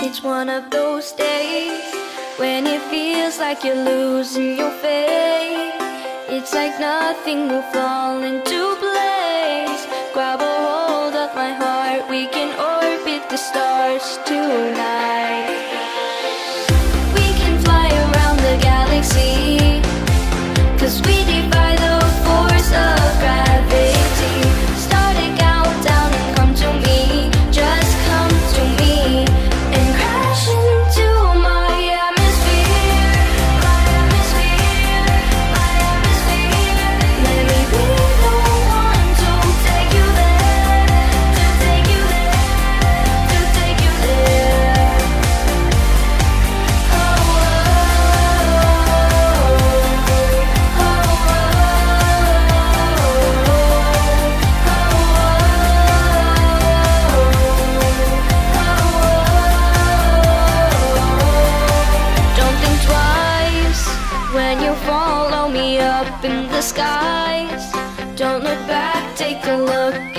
It's one of those days when it feels like you're losing your faith. It's like nothing will fall into place. Grab a hold of my heart, we can orbit the stars tonight. We can fly around the galaxy, 'cause we defy the force of gravity. Start a countdown and come to me, just come to me and crash into my atmosphere, my atmosphere, my atmosphere. Let me be the one to take you there, to take you there, to take you there. Oh, don't think twice when you follow me up in the skies. Don't look back, take a look